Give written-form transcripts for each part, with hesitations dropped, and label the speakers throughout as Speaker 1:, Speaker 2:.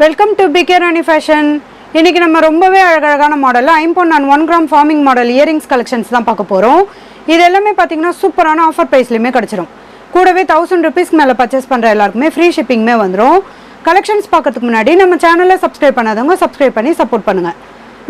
Speaker 1: Welcome to PK Rani fashion. இன்றைக்கி நம்ம ரொம்பவே அழகழகான மாடலில் 5.1 gram forming model earrings collections தான் பார்க்க போகிறோம். இது எல்லாமே பார்த்தீங்கன்னா சூப்பரான ஆஃபர் ப்ரைஸ்லையுமே கிடச்சிரும். கூடவே 1000 ருபீஸ்க்கு மேலே பர்ச்சேஸ் பண்ணுற எல்லாருக்குமே ஃப்ரீ ஷிப்பிங்குமே வந்துடும். கலெக்ஷன்ஸ் பார்க்கறதுக்கு முன்னாடி நம்ம சேனலில் சப்ஸ்கிரைப் பண்ணாதவங்க சப்ஸ்கிரைப் பண்ணி சப்போர்ட் பண்ணுங்கள்.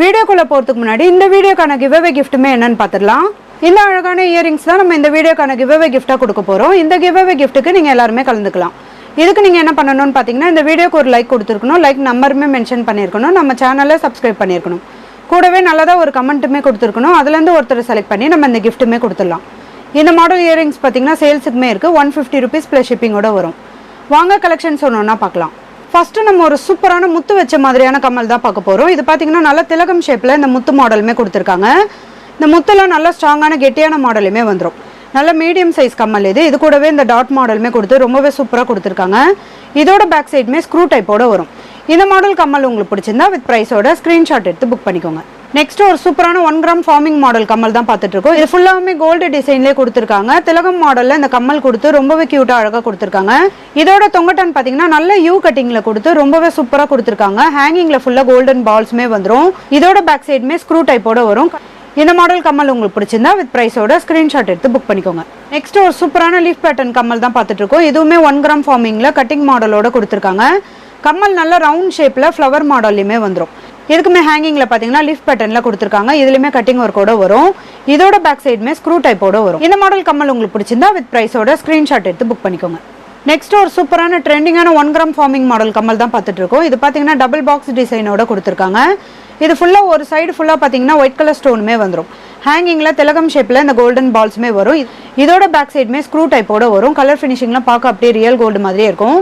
Speaker 1: வீடியோக்குள்ளே போகிறதுக்கு முன்னாடி இந்த வீடியோக்கான கிவ்அவே கிஃப்ட்டுமே என்னென்னு பார்த்துடலாம். இந்த அழகான இயரிங்ஸ் தான் நம்ம இந்த வீடியோக்கான கிவ்அவே கிஃப்ட்டாக கொடுக்க போகிறோம். இந்த கிவ்அவே கிஃப்ட்டுக்கு நீங்கள் எல்லாருமே கலந்துக்கலாம். இதுக்கு நீங்கள் என்ன பண்ணணும்னு பார்த்தீங்கன்னா, இந்த வீடியோக்கு ஒரு லைக் கொடுத்துருக்கணும், லைக் நம்பருமே மென்ஷன் பண்ணியிருக்கணும், நம்ம சேனலை சப்ஸ்கிரைப் பண்ணியிருக்கணும், கூடவே நல்லதாக ஒரு கமெண்ட்டுமே கொடுத்துருக்கணும். அதுலேருந்து ஒருத்தர் செலக்ட் பண்ணி நம்ம இந்த கிஃப்ட்டுமே கொடுத்துடலாம். இந்த மாடல் இயரிங்ஸ் பார்த்தீங்கன்னா சேல்ஸுக்குமே இருக்குது. 150 ருபீஸ் ப்ளஸ் ஷிப்பிங்கோட வரும். வாங்க கலெக்ஷன்ஸ் ஒன்று பார்க்கலாம். ஃபஸ்ட்டு நம்ம ஒரு சூப்பரான முத்து வச்ச மாதிரியான கம்மல் தான் பார்க்க போகிறோம். இது பார்த்தீங்கன்னா நல்ல திலகம் ஷேப்பில் இந்த முத்து மாடலுமே கொடுத்துருக்காங்க. இந்த முத்துலாம் நல்ல ஸ்ட்ராங்கான கெட்டியான மாடலுமே வந்துடும். நல்ல மீடியம் சைஸ் கம்மல் இது கூடவே இந்த டாட் மாடலுமே கொடுத்து ரொம்பவே சூப்பராக கொடுத்துருக்காங்க. இதோட பேக் சைடுமே ஸ்க்ரூ டைப்போட வரும். இந்த மாடல் கம்மல் உங்களுக்கு பிடிச்சிருந்தா வித் ப்ரைஸோட ஸ்க்ரீன்ஷாட் எடுத்து புக் பண்ணிக்கோங்க. நெக்ஸ்ட் ஒரு சூப்பரான 1 கிராம் ஃபார்மிங் மாடல் கம்மல் தான் பார்த்துட்டு இருக்கோம். இது ஃபுல்லாகவே கோல்டு டிசைன்லேயே கொடுத்துருக்காங்க. திலகம் மாடலில் இந்த கம்மல் கொடுத்து ரொம்பவே க்யூட்டாக அழகாக கொடுத்துருக்காங்க. இதோட தொங்கட்டான் பார்த்தீங்கன்னா நல்ல யூ கட்டிங்கில் கொடுத்து ரொம்பவே சூப்பராக கொடுத்துருக்காங்க. ஹேங்கிங்கில் ஃபுல்லாக கோல்டன் பால்ஸுமே வந்துடும். இதோட பேக் சைடுமே ஸ்க்ரூ டைப்போட வரும். இந்த மாடல் கம்மல் உங்களுக்கு பிடிச்சிருந்தா வித் ப்ரைஸோட ஸ்க்ரீன்ஷாட் எடுத்து புக் பண்ணிக்கோங்க. நெக்ஸ்ட் ஒரு சூப்பரான லீஃப் பேட்டர்ன் கம்மல் தான் பார்த்துட்டு இருக்கோம். இதுவுமே 1 கிராம் ஃபார்மிங்கில் கட்டிங் மாடலோட கொடுத்துருக்காங்க. கம்மல் நல்ல ரவுண்ட் ஷேப்பில் ஃப்ளவர் மாடல்லையுமே வந்துடும். இதுக்குமே ஹேங்கிங்கில் பார்த்தீங்கன்னா லீஃப் பேட்டர்னில் கொடுத்துருக்காங்க. இதுலையுமே கட்டிங் ஒர்க்கோட வரும். இதோட பேக் சைடுமே ஸ்க்ரூ டைப்போட வரும். இந்த மாடல் கம்மல் உங்களுக்கு பிடிச்சிருந்தா வித் ப்ரைஸோட ஸ்க்ரீன்ஷாட் எடுத்து புக் பண்ணிக்கோங்க. நெக்ஸ்ட் ஒரு சூப்பரான ட்ரெண்டிங்கான 1 கிராம் ஃபார்மிங் மாடல் கம்மல் தான் பார்த்துட்டு இருக்கோம். இது பார்த்தீங்கன்னா டபுள் பாக்ஸ் டிசைனோட கொடுத்துருக்காங்க. இது ஃபுல்லாக ஒரு சைடு ஃபுல்லாக பார்த்தீங்கன்னா ஒயிட் கலர் ஸ்டோனுமே வந்துடும். ஹேங்கிங்கில் திலகம் ஷேப்பில் இந்த கோல்டன் பால்ஸுமே வரும். இதோட பேக் சைடுமே ஸ்க்ரூ டைப்போட வரும். கலர் ஃபினிஷிங்லாம் பார்க்க அப்படியே ரியல் கோல்டு மாதிரியே இருக்கும்.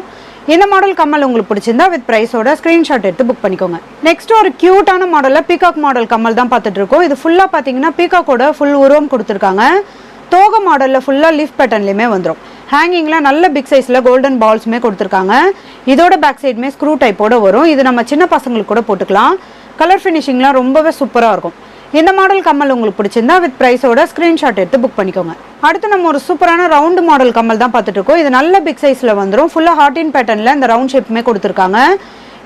Speaker 1: இந்த மாடல் கம்மல் உங்களுக்கு பிடிச்சிருந்தா வித் ப்ரைஸோட ஸ்க்ரீன்ஷாட் எடுத்து புக் பண்ணிக்கோங்க. நெக்ஸ்ட் ஒரு க்யூட்டான மாடலில் பீகாக் மாடல் கம்மல் தான் பார்த்துட்டு இருக்கோம். இது ஃபுல்லாக பார்த்தீங்கன்னா பீகாக்கோட ஃபுல் உருவம் கொடுத்துருக்காங்க. தோகை மாடலில் ஃபுல்லாக லீஃப் பேட்டர்ன்லையுமே வந்துடும். ஹேங்கிங்கில் நல்ல பிக் சைஸில் கோல்டன் பால்ஸுமே கொடுத்துருக்காங்க. இதோட பேக் சைடுமே ஸ்க்ரூ டைப்போட வரும். இது நம்ம சின்ன பசங்களுக்கு கூட போட்டுக்கலாம். கலர் ஃபினிஷிங்லாம் ரொம்பவே சூப்பராக இருக்கும். இந்த மாடல் கம்மல் உங்களுக்கு பிடிச்சிருந்தா வித் ப்ரைஸோட ஸ்க்ரீன்ஷாட் எடுத்து புக் பண்ணிக்கோங்க. அடுத்து நம்ம ஒரு சூப்பரான ரவுண்டு மாடல் கம்மல் தான் பார்த்துட்டு இருக்கோம். இது நல்ல பிக் சைஸில் வந்துடும். ஃபுல்லாக ஹார்டின் பேட்டர்னில் இந்த ரவுண்ட் ஷேப்புமே கொடுத்துருக்காங்க.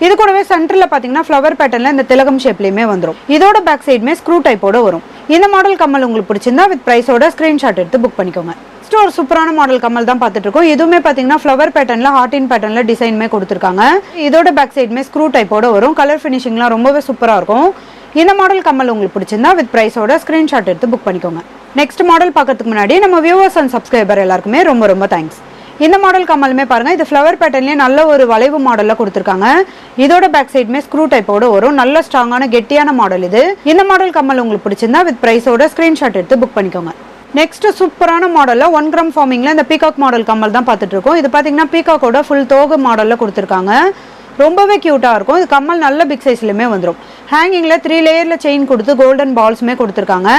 Speaker 1: இது கூடவே சென்டரில் பார்த்தீங்கன்னா ஃப்ளவர் பேட்டர்னில் இந்த திலகம் ஷேப்லேயுமே வந்துடும். இதோட பேக் சைடுமே ஸ்க்ரூ டைப்போட வரும். இந்த மாடல் கம்மல் உங்களுக்கு பிடிச்சிருந்தா வித் ப்ரைஸோட ஸ்க்ரீன்ஷாட் எடுத்து புக் பண்ணிக்கோங்க. நெக்ஸ்ட் ஒரு சூப்பரான மாடல் கம்மல் தான் பார்த்துட்டு இருக்கோம். இதுவுமே பார்த்தீங்கன்னா ஃப்ளவர் பேட்டர்னில் ஹார்டின் பேட்டர்னில் டிசைனுமே கொடுத்துருக்காங்க. இதோட பேக் சைடுமே ஸ்க்ரூ டைப்போட வரும். கலர் ஃபினிஷிங்லாம் ரொம்பவே சூப்பராக இருக்கும். இந்த மாடல் கம்மல் உங்களுக்கு பிடிச்சிருந்தா வித் ப்ரைஸோட ஸ்க்ரீன்ஷாட் எடுத்து புக் பண்ணிக்கோங்க. நெக்ஸ்ட் மாடல் பார்க்கறதுக்கு முன்னாடி நம்ம வியூவர்ஸ் அண்ட் சப்ஸ்கிரைபர் எல்லாருக்குமே ரொம்ப ரொம்ப தேங்க்ஸ். இந்த மாடல் கம்மலுமே பாருங்கள், இது ஃப்ளவர் பேட்டர்ன்லேயே நல்ல ஒரு வளைவு மாடலில் கொடுத்துருக்காங்க. இதோட பேக் சைடுமே ஸ்க்ரூ டைப்போட வரும். நல்ல ஸ்ட்ராங்கான கெட்டியான மாடல் இது. இந்த மாடல் கம்மல் உங்களுக்கு பிடிச்சிருந்தா வித் ப்ரைஸோட ஸ்க்ரீன்ஷாட் எடுத்து புக் பண்ணிக்கோங்க. நெக்ஸ்ட் சூப்பரான மாடலில் 1 கிராம் ஃபார்மிங்கில் இந்த பீகாக் மாடல் கம்மல் தான் பார்த்துட்டு இருக்கோம். இது பார்த்தீங்கன்னா பீகாக்கோட ஃபுல் தோகை மாடலில் கொடுத்துருக்காங்க. ரொம்பவே க்யூட்டாக இருக்கும். இது கம்மல் நல்ல பிக் சைஸ்லையுமே வந்துடும். ஹேங்கிங்கில் 3 லேயரில் செயின் கொடுத்து கோல்டன் பால்ஸுமே கொடுத்துருக்காங்க.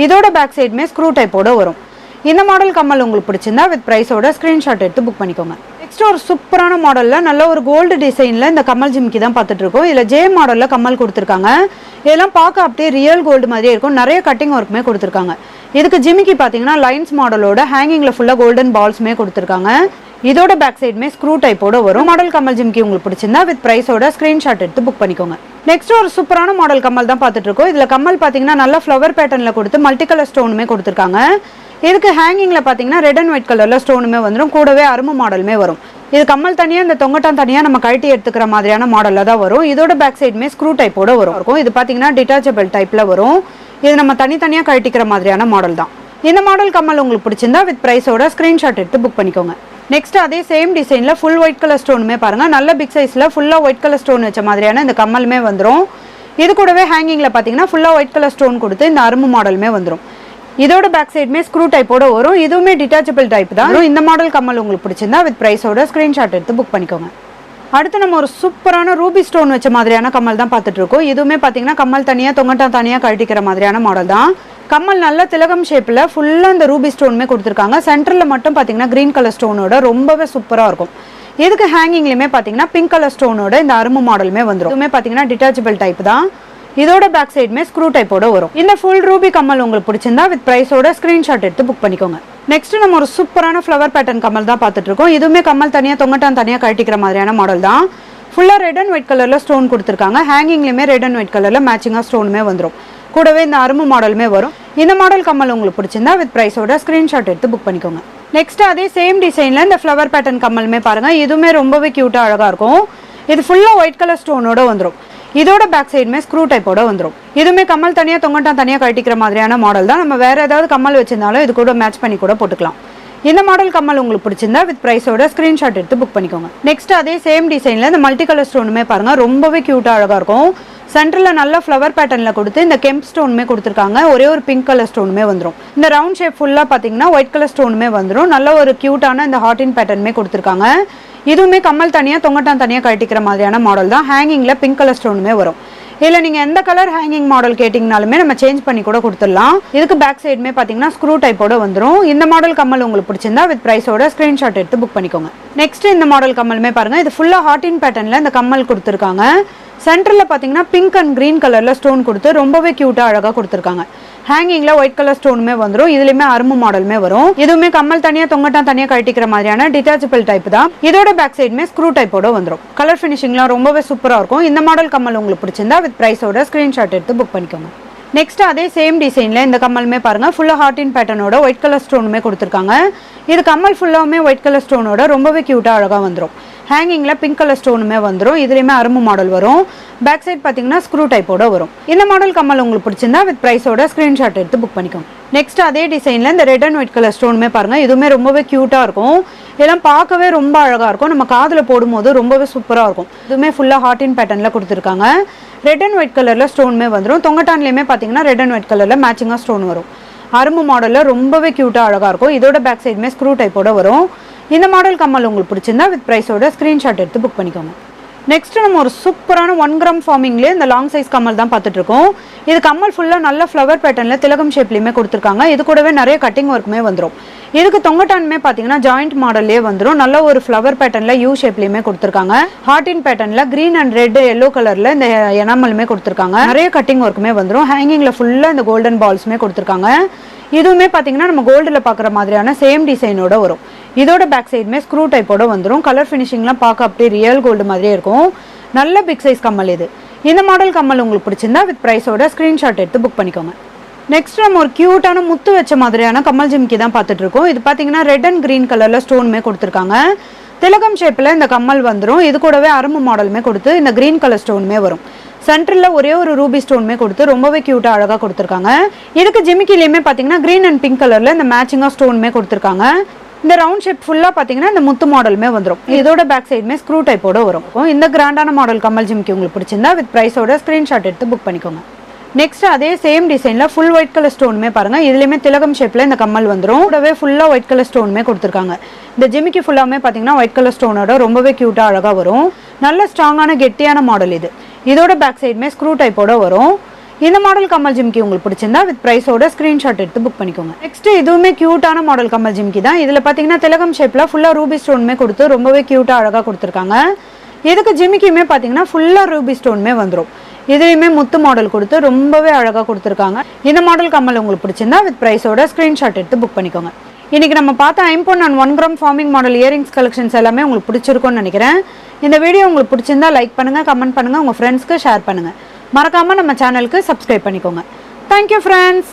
Speaker 1: இதோட பேக் சைடுமே ஸ்க்ரூ டைப்போட வரும். இந்த மாடல் கம்மல் உங்களுக்கு பிடிச்சிருந்தா வித் ப்ரைஸோட ஸ்க்ரீன்ஷாட் எடுத்து புக் பண்ணிக்கோங்க. நெக்ஸ்ட் ஒரு சூப்பரான மாடலில் நல்ல ஒரு கோல்டு டிசைனில் இந்த கம்மல் ஜிமிக்கி தான் பார்த்துட்டு இருக்கோம். இதில் ஜே மாடலில் கம்மல் கொடுத்துருக்காங்க. இதெல்லாம் பார்க்க அப்படியே ரியல் கோல்டு மாதிரியே இருக்கும். நிறைய கட்டிங் ஒர்க்குமே கொடுத்துருக்காங்க. இதுக்கு ஜிமிக்கி பார்த்தீங்கன்னா லைன்ஸ் மாடலோட ஹேங்கிங்கில் ஃபுல்லாக கோல்டன் பால்ஸுமே கொடுத்துருக்காங்க. இதோட பேக் சைடுமே ஸ்க்ரூ டைப்போட வரும். மாடல் கம்மல் ஜிமிக்கி உங்களுக்கு பிடிச்சிருந்தா வித் ப்ரைஸோட ஸ்க்ரீன்ஷாட் எடுத்து புக் பண்ணிக்கோங்க. நெக்ஸ்ட் ஒரு சூப்பரான மாடல் கம்மல் தான் பார்த்துட்டு இருக்கோம். இதில் கம்மல் பார்த்தீங்கன்னா நல்ல ஃப்ளவர் பேட்டர்னில் கொடுத்து மல்டி கலர் ஸ்டோனுமே கொடுத்துருக்காங்க. இதுக்கு ஹேங்கிங்கில் பார்த்தீங்கன்னா ரெட் அண்ட் ஒயிட் கலரில் ஸ்டோனுமே வந்துடும். கூடவே அரும்பு மாடலுமே வரும். இது கம்மல் தனியாக இந்த தொங்கட்டான் தனியாக நம்ம கழட்டி எடுத்துக்கிற மாதிரியான மாடலில் தான் வரும். இதோட பேக் சைடுமே ஸ்க்ரூ டைப்போட வரும். இது பார்த்தீங்கன்னா டிட்டாச்சபிள் டைப்பில் வரும். இது நம்ம தனித்தனியாக கழட்டிக்கிற மாதிரியான மாடல் தான். இந்த மாடல் கம்மல் உங்களுக்கு பிடிச்சிருந்தா வித் ப்ரைஸோட ஸ்க்ரீன்ஷாட் எடுத்து புக் பண்ணிக்கோங்க. நெக்ஸ்ட் அதே சேம் டிசைனில் ஃபுல் ஒயிட் கலர் ஸ்டோனுமே பாருங்கள், நல்ல பிக் சைஸில் ஃபுல்லாக ஒயிட் கலர் ஸ்டோன் வச்ச மாதிரியான இந்த கம்மலுமே வந்துடும். இது கூடவே ஹேங்கிங்கில் பார்த்தீங்கன்னா ஃபுல்லாக ஒயிட் கலர் ஸ்டோன் கொடுத்து இந்த அரும்பு மாடலுமே வந்துடும். இதோட பேக் சைடுமே ஸ்க்ரூ டைப்போட வரும். இதுவுமே டிட்டாச்சபிள் டைப் தான். இந்த மாடல் கம்மல் உங்களுக்கு பிடிச்சிருந்தா வித் ப்ரைஸோட ஸ்க்ரீன்ஷாட் எடுத்து புக் பண்ணிக்கோங்க. அடுத்து நம்ம ஒரு சூப்பரான ரூபி ஸ்டோன் வச்ச மாதிரியான கம்மல் தான் பார்த்துட்டு இருக்கோம். இதுவுமே பார்த்தீங்கன்னா கம்மல் தனியாக தொங்கட்டான் தனியாக கழட்டிக்கிற மாதிரியான மாடல் தான். கம்மல் நல்ல திலகம் ஷேப்பில் ஃபுல்லாக இந்த ரூபி ஸ்டோனுமே கொடுத்துருக்காங்க. சென்டரில் மட்டும் பார்த்தீங்கன்னா க்ரீன் கலர் ஸ்டோனோட ரொம்பவே சூப்பராக இருக்கும். இதுக்கு ஹேங்கிங்லேயுமே பார்த்தீங்கன்னா பிங்க் கலர் ஸ்டோனோட இந்த அரும்பு மாடலுமே வந்துடும். இதுவுமே பார்த்தீங்கன்னா டிட்டாச்சபிள் டைப் தான். இதோட பேக் சைடுமே ஸ்க்ரூ டைப்போட வரும். இந்த ஃபுல் ரூபி கம்மல் உங்களுக்கு பிடிச்சிருந்தா வித் ப்ரைஸோட ஸ்க்ரீன்ஷாட் எடுத்து புக் பண்ணிக்கோங்க. நெக்ஸ்ட் நம்ம ஒரு சூப்பரான ஃப்ளவர் பேட்டர்ன் கம்மல் தான் பார்த்துட்டு இருக்கோம். இதுவுமே கம்மல் தனியாக தொங்கட்டான் தனியாக கழட்டிக்கிற மாதிரியான மாடல் தான். ஃபுல்லாக ரெட் அண்ட் ஒயிட் கலரில் ஸ்டோன் கொடுத்துருக்காங்க. ஹேங்கிங்லேயுமே ரெட் அண்ட் ஒயிட் கலரில் மேட்சிங்காக ஸ்டோனுமே வந்துடும். கூடவே இந்த அரும்பு மாடலுமே வரும். இந்த மாடல் கம்மல் உங்களுக்கு பிடிச்சிருந்தா வித் ப்ரைஸோட ஸ்க்ரீன்ஷாட் எடுத்து புக் பண்ணிக்கோங்க. நெக்ஸ்ட் அதே சேம் டிசைனில் இந்த ஃப்ளவர் பேட்டர்ன் கம்மலுமே பாருங்கள். இதுவுமே ரொம்பவே க்யூட்டாக அழகாக இருக்கும். இது ஃபுல்லாக ஒயிட் கலர் ஸ்டோனோட வந்துடும். இதோட பேக் சைடுமே ஸ்க்ரூ டைப்போட வந்துடும். இதுவுமே கம்மல் தனியாக தொங்கட்டான் தனியாக கட்டிக்கிற மாதிரியான மாடல் தான். நம்ம வேறு ஏதாவது கம்மல் வச்சிருந்தாலும் இது கூட மேட்ச் பண்ணி கூட போட்டுக்கலாம். இந்த மாடல் கம்மல் உங்களுக்கு பிடிச்சிருந்தா வித் ப்ரைஸோட ஸ்க்ரீன்ஷாட் எடுத்து புக் பண்ணிக்கோங்க. நெக்ஸ்ட் அதே சேம் டிசைனில் இந்த மல்டி கலர் ஸ்டோனுமே பாருங்கள். ரொம்பவே க்யூட்டாக அழகாக இருக்கும். சென்டரில் நல்ல ஃப்ளவர் பேட்டர்னில் கொடுத்து இந்த கெம்ப் ஸ்டோனுமே கொடுத்துருக்காங்க. ஒரே ஒரு பிங்க் கலர் ஸ்டோனுமே வந்துடும். இந்த ரவுண்ட் ஷேப் ஃபுல்லாக பார்த்தீங்கன்னா ஒயிட் கலர் ஸ்டோனுமே வந்துடும். நல்ல ஒரு க்யூட்டான இந்த ஹார்டின் பேட்டர்னுமே கொடுத்துருக்காங்க. இதுவுமே கம்மல் தனியாக தொங்கட்டான் தனியாக கட்டிக்கிற மாதிரியான மாடல் தான். ஹேங்கிங்கில் பிங்க் கலர் ஸ்டோனுமே வரும். இல்லை நீங்கள் எந்த கலர் ஹேங்கிங் மாடல் கேட்டிங்கனாலுமே நம்ம சேஞ்ச் பண்ணி கூட கொடுத்துடலாம். இதுக்கு பேக் சைடுமே பார்த்தீங்கன்னா ஸ்க்ரூ டைப்போட வந்துடும். இந்த மாடல் கம்மல் உங்களுக்கு பிடிச்சிருந்தா வித் ப்ரைஸோட ஸ்க்ரீன்ஷாட் எடுத்து புக் பண்ணிக்கோங்க. நெக்ஸ்ட் இந்த மாடல் கம்மலுமே பாருங்கள். இது ஃபுல்லாக ஹார்டின் பேட்டர்னில் இந்த கம்மல் கொடுத்துருக்காங்க. சென்டரில் பார்த்தீங்கன்னா பிங்க் அண்ட் க்ரீன் கலரில் ஸ்டோன் கொடுத்து ரொம்பவே க்யூட்டாக அழகாக கொடுத்துருக்காங்க. ஹேங்கிங்கில் ஒயிட் கலர் ஸ்டோனுமே வந்துடும். இதுலேயுமே அரும்பு மாடலுமே வரும். இதுவுமே கம்மல் தனியாக தொங்கட்டான் தனியாக கட்டிக்கிற மாதிரியான டிட்டாச்சபிள் டைப் தான். இதோட பேக் சைடுமே ஸ்க்ரூ டைப்போட வந்துடும். கலர் ஃபினிஷிங்லாம் ரொம்பவே சூப்பராக இருக்கும். இந்த மாடல் கம்மல் உங்களுக்கு பிடிச்சிருந்தா வித் ப்ரைஸோட ஸ்க்ரீன்ஷாட் எடுத்து புக் பண்ணிக்கோங்க. நெக்ஸ்ட் அதே சேம் டிசைனில் இந்த கம்மலுமே பாருங்கள். ஃபுல்லாக ஹார்டின் பேட்டர்னோட ஒயிட் கலர் ஸ்டோனுமே கொடுத்துருக்காங்க. இது கம்மல் ஃபுல்லாகவுமே ஒயிட் கலர் ஸ்டோனோட ரொம்பவே க்யூட்டாக அழகாக வந்துடும். ஹேங்கிங்கில் பிங்க் கலர் ஸ்டோனுமே வந்துடும். இதுலேயுமே அரும்பு மாடல் வரும். பேக் சைட் பார்த்தீங்கன்னா ஸ்க்ரூ டைப்போட வரும். இந்த மாடல் கம்மல் உங்களுக்கு பிடிச்சிருந்தா வித் ப்ரைஸோட ஸ்க்ரீன்ஷாட் எடுத்து புக் பண்ணிக்கோங்க. நெக்ஸ்ட் அதே டிசைனில் இந்த ரெட் அண்ட் ஒயிட் கலர் ஸ்டோனுமே பாருங்கள். இதுவுமே ரொம்பவே க்யூட்டாக இருக்கும். இதெல்லாம் பார்க்கவே ரொம்ப அழகாக இருக்கும். நம்ம காதில் போடும்போது ரொம்பவே சூப்பராக இருக்கும். இதுவுமே ஃபுல்லாக ஹார்டின் பேட்டர்னில் கொடுத்துருக்காங்க. ரெட் அண்ட் ஒயிட் கலரில் ஸ்டோனுமே வந்துடும். தொங்கட்டான்லேயுமே பார்த்தீங்கன்னா ரெட் அண்ட் ஒயிட் கலரில் மேட்சிங்காக ஸ்டோன் வரும். அரும்பு மாடலில் ரொம்பவே க்யூட்டாக அழகாக இருக்கும். இதோட பேக் சைடுமே ஸ்க்ரூ டைப்போட வரும். இந்த மாடல் கம்மல் உங்களுக்கு பிடிச்சிருந்தா வித் ப்ரைஸோட ஸ்க்ரீன்ஷாட் எடுத்து புக் பண்ணிக்கோங்க. நெக்ஸ்ட் நம்ம ஒரு சூப்பரான 1 கிராம் ஃபார்மிங்லேயே இந்த லாங் சைஸ் கம்மல் தான் பார்த்துட்டு இருக்கோம். இது கம்மல் ஃபுல்லாக நல்ல ஃப்ளவர் பேட்டர்னில் திலகம் ஷேப்லேயுமே கொடுத்துருக்காங்க. இது கூடவே நிறைய கட்டிங் ஒர்க்குமே வந்துடும். இதுக்கு தொங்கட்டானுமே பார்த்தீங்கன்னா ஜாயிண்ட் மாடல்லே வந்துடும். நல்ல ஒரு ஃப்ளவர் பேட்டர்னில் யூ ஷேப்லேயுமே கொடுத்துருக்காங்க. ஹார்டின் பேட்டர்னில் க்ரீன் அண்ட் ரெட் எல்லோ கலரில் இந்த எனாமலுமே கொடுத்துருக்காங்க. நிறைய கட்டிங் ஒர்க்குமே வந்துடும். ஹேங்கிங்கில் ஃபுல்லாக இந்த கோல்டன் பால்ஸுமே கொடுத்துருக்காங்க. இதுவுமே பார்த்தீங்கன்னா நம்ம கோல்டில் பார்க்குற மாதிரியான சேம் டிசைனோட வரும். இதோட பேக் சைடுமே ஸ்க்ரூ டைப்போட வந்துடும். கலர் ஃபினிஷிங்லாம் பார்க்க அப்படியே ரியல் கோல்டு மாதிரியே இருக்கும். நல்ல பிக் சைஸ் கம்மல் இது. இந்த மாடல் கம்மல் உங்களுக்கு பிடிச்சிருந்தா வித் ப்ரைஸோட ஸ்க்ரீன்ஷாட் எடுத்து புக் பண்ணிக்கோங்க. நெக்ஸ்ட் நம்ம ஒரு க்யூட்டான முத்து வச்ச மாதிரியான கம்மல் ஜிம்கி தான் பார்த்துட்டு இருக்கோம். இது பார்த்தீங்கன்னா ரெட் அண்ட் க்ரீன் கலரில் ஸ்டோனுமே கொடுத்துருக்காங்க. திலகம் ஷேப்பில் இந்த கம்மல் வந்துடும். இது கூடவே அரும்பு மாடலுமே கொடுத்து இந்த க்ரீன் கலர் ஸ்டோனுமே வரும். சென்டரில் ஒரே ஒரு ரூபி ஸ்டோனுமே கொடுத்து ரொம்பவே க்யூட்டாக அழகாக கொடுத்துருக்காங்க. இதுக்கு ஜிமிக்கிலையுமே பார்த்தீங்கன்னா க்ரீன் அண்ட் பிங்க் கலரில் இந்த மேட்சிங்காக ஸ்டோனுமே கொடுத்துருக்காங்க. இந்த ரவுண்ட் ஷேப் ஃபுல்லாக பார்த்தீங்கன்னா இந்த முத்து மாடலுமே வந்துடும். இதோட பேக் சைடுமே ஸ்க்ரூ டைப்போட வரும். இந்த கிராண்டான மாடல் கம்மல் ஜிமிக்கி உங்களுக்கு பிடிச்சிருந்தா வித் ப்ரைஸோட ஸ்க்ரீன்ஷாட் எடுத்து புக் பண்ணிக்கோங்க. நெக்ஸ்ட் அதே சேம் டிசைனில் ஃபுல் ஒயிட் கலர் ஸ்டோனுமே பாருங்கள். இதுலேயுமே திலகம் ஷேப்பில் இந்த கம்மல் வந்துடும். கூடவே ஃபுல்லாக ஒயிட் கலர் ஸ்டோனுமே கொடுத்துருக்காங்க. இந்த ஜிமிக்கி ஃபுல்லாமே பார்த்தீங்கன்னா ஒயிட் கலர் ஸ்டோனோட ரொம்பவே க்யூட்டாக அழகாக வரும். நல்ல ஸ்ட்ராங்கான கெட்டியான மாடல் இது. இதோட பேக் சைடுமே ஸ்க்ரூ டைப்போட வரும். இந்த மாடல் கம்மல் ஜிமிக்கி உங்களுக்கு பிடிச்சிருந்தா வித் ப்ரைஸோட ஸ்க்ரீன்ஷாட் எடுத்து புக் பண்ணிக்கோங்க. நெக்ஸ்ட் இதுவுமே க்யூட்டான மாடல் கம்மல் ஜிமிக்கி தான். இதில் பார்த்தீங்கன்னா திலகம் ஷேப்பில் ஃபுல்லாக ரூபி ஸ்டோனுமே கொடுத்து ரொம்பவே க்யூட்டாக அழகாக கொடுத்துருக்காங்க. இதுக்கு ஜிமிக்கியுமே பார்த்தீங்கன்னா ஃபுல்லாக ரூபி ஸ்டோனுமே வந்துடும். இதுலேயுமே முத்து மாடல் கொடுத்து ரொம்பவே அழகாக கொடுத்துருக்காங்க. இந்த மாடல் கம்மல் உங்களுக்கு பிடிச்சிருந்தா வித் ப்ரைஸோட ஸ்க்ரீன்ஷாட் எடுத்து புக் பண்ணிக்கோங்க. இன்றைக்கி நம்ம பார்த்த ஐம்பொன் and 1 gram forming model earrings collections எல்லாமே உங்களுக்கு பிடிச்சிருக்கும்னு நினைக்கிறேன். இந்த வீடியோ உங்களுக்கு பிடிச்சிருந்தா லைக் பண்ணுங்கள், கமெண்ட் பண்ணுங்கள், உங்கள் ஃப்ரெண்ட்ஸ்க்கு ஷேர் பண்ணுங்கள். மறக்காமல் நம்ம சேனலுக்கு சப்ஸ்கிரைப் பண்ணிக்கோங்க. Thank you friends.